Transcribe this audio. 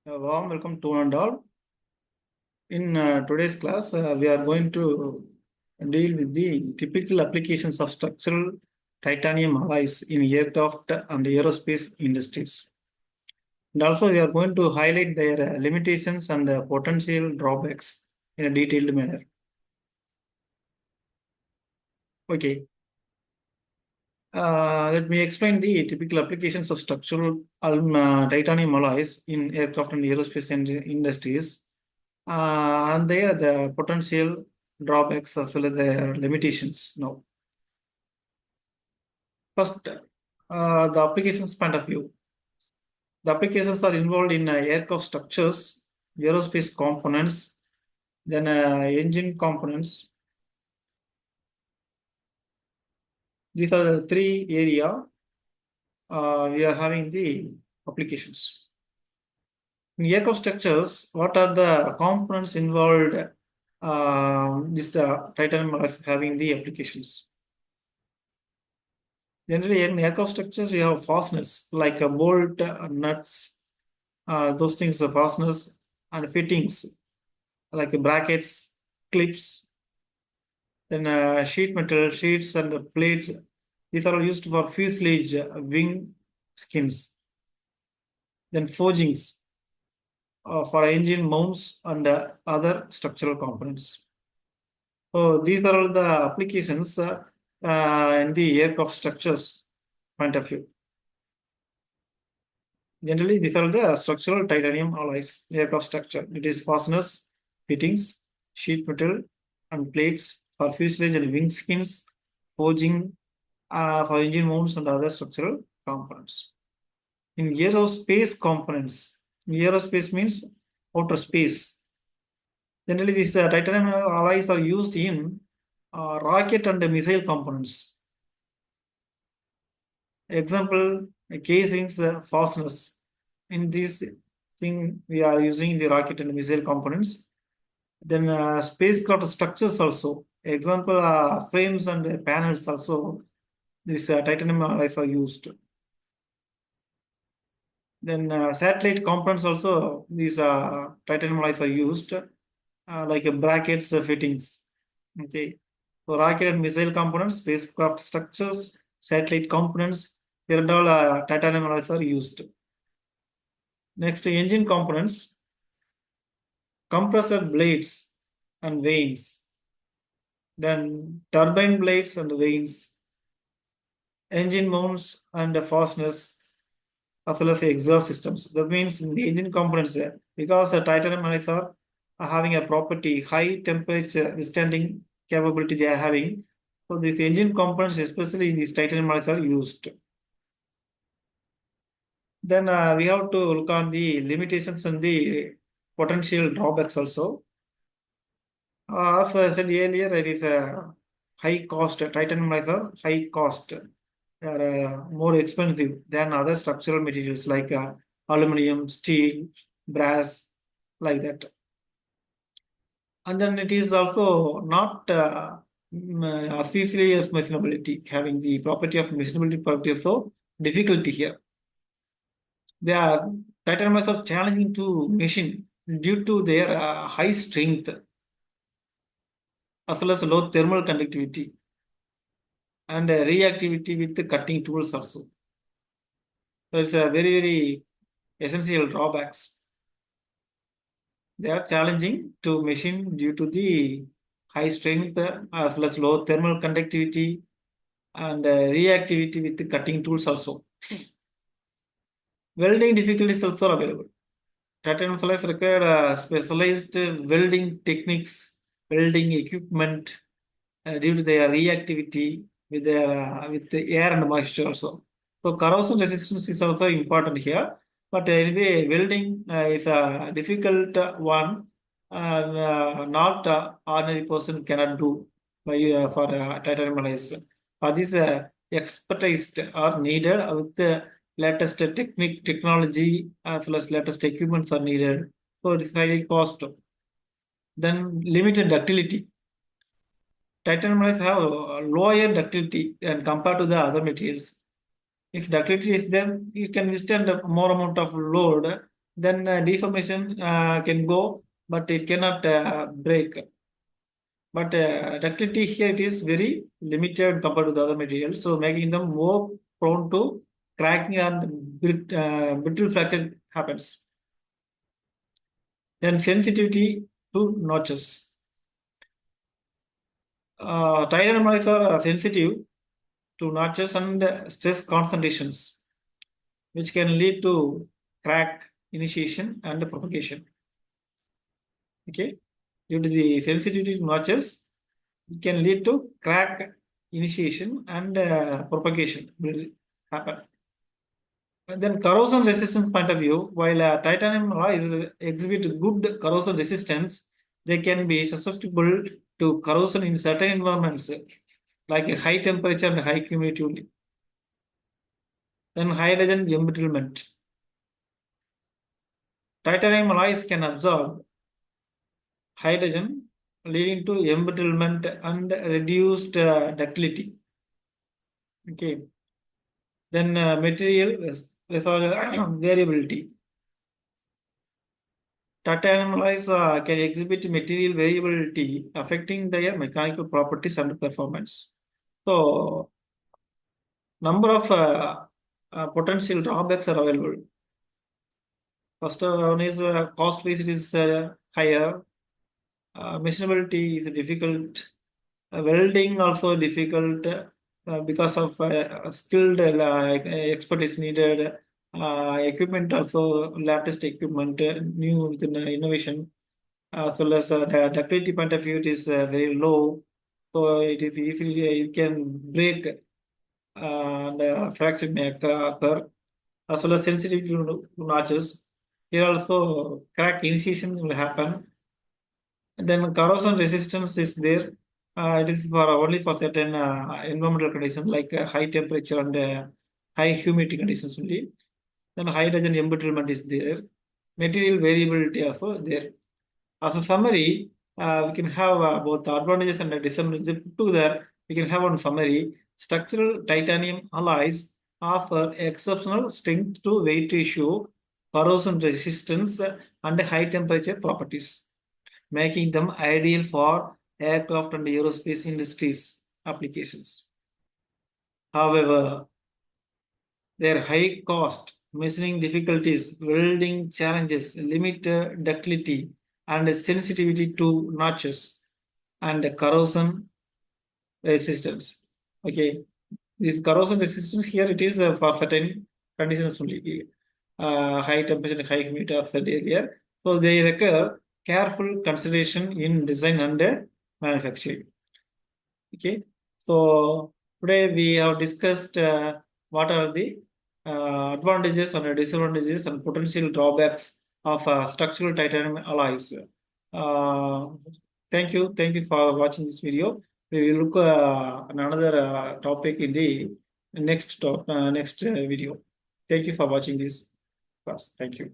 A warm welcome to one and all. In today's class, we are going to deal with the typical applications of structural titanium alloys in aircraft and aerospace industries. And also, we are going to highlight their limitations and potential drawbacks in a detailed manner. Okay, let me explain the typical applications of structural titanium alloys in aircraft and aerospace industries. And there the potential drawbacks as well as their limitations now. First, the applications point of view. The applications are involved in aircraft structures, aerospace components, then engine components. These are the three area we are having the applications. In aircraft structures, what are the components involved? This titanium alloy having the applications. Generally, in aircraft structures, we have fasteners like a bolt, nuts, those things are fasteners, and fittings like brackets, clips, then sheet metal, sheets, and plates. These are all used for fuselage wing skins. Then forgings for engine mounts and other structural components. So these are all the applications in the aircraft structures point of view. Generally, these are the structural titanium alloys, aircraft structure. It is fasteners, fittings, sheet metal, and plates for fuselage and wing skins, forging for engine mounts and other structural components. In aerospace components, aerospace means outer space. Generally, these titanium alloys are used in rocket and missile components. Example, casings, fasteners. In this thing, we are using the rocket and missile components. Then spacecraft structures also. Example, frames and panels also. This titanium alloys are used. Then satellite components also. These titanium alloys are used, like brackets, fittings. Okay. So rocket and missile components, spacecraft structures, satellite components, here and all titanium alloys are used. Next, engine components, compressor blades and vanes, then turbine blades and vanes, engine mounts and fasteners, as well as the exhaust systems. That means in the engine components, because the titanium alloys are having a property, high temperature withstanding capability they are having. So these engine components, especially in these titanium alloys, are used. Then we have to look on the limitations and the potential drawbacks also. As I said earlier, it is a high cost. Titanium alloys are high cost. They are more expensive than other structural materials like aluminum, steel, brass, like that. And then it is also not easily as machinability, having the property of machinability property. So difficulty here. They are titanium alloys are challenging to machine due to their high strength as well as low thermal conductivity and reactivity with the cutting tools also. So it's a very essential drawbacks. They are challenging to machine due to the high strength as well as low thermal conductivity and reactivity with the cutting tools also. Welding difficulties also available. Titanium alloys require specialized welding techniques, welding equipment due to their reactivity with the air and moisture also. So corrosion resistance is also important here. But anyway, welding is a difficult one, and not ordinary person cannot do by for titanium alloys. For this, expertise are needed with the latest technology as well as latest equipment are needed. So it is highly cost. Then limited ductility. Titanium alloys have lower ductility and compared to the other materials. If ductility is there, you can withstand a more amount of load then deformation can go, but it cannot break. But ductility here it is very limited compared to the other materials, so making them more prone to cracking and brittle fracture happens. Then sensitivity to notches. Titanium alloys are sensitive to notches and stress concentrations, which can lead to crack initiation and propagation. Okay, due to the sensitivity to notches, it can lead to crack initiation and propagation will happen. And then corrosion resistance point of view, while titanium alloys exhibit good corrosion resistance, they can be susceptible to corrosion in certain environments like a high temperature and high humidity. Then hydrogen embrittlement. Titanium alloys can absorb hydrogen, leading to embrittlement and reduced ductility. Okay. Then material variability. Titanium alloys can exhibit material variability affecting their mechanical properties and performance. So, number of potential drawbacks are available. First one is cost base, it is higher. Machinability is difficult. Welding also difficult because of skilled expertise needed. Equipment also latest equipment, new within innovation. So as the ductility point of view, it is very low. So it is easily you can break and fracture may occur. As well as sensitivity to notches. Here also crack initiation will happen. And then corrosion resistance is there. It is for only for certain environmental conditions like high temperature and high humidity conditions only. Then hydrogen embrittlement is there. Material variability also there. As a summary, we can have both advantages and disadvantages put together. We can have one summary. Structural titanium alloys offer exceptional strength to weight ratio, corrosion resistance, and high temperature properties, making them ideal for aircraft and aerospace industries applications. However, their high cost, machining difficulties, welding challenges, limited ductility, and sensitivity to notches, and corrosion resistance. Okay, this corrosion resistance here it is for certain conditions only. High temperature and high humidity of the area. So they require careful consideration in design and manufacturing. Okay, so today we have discussed what are the advantages and disadvantages and potential drawbacks of structural titanium alloys. Uh, thank you for watching this video. We will look another topic in the next video. Thank you for watching this class. Thank you.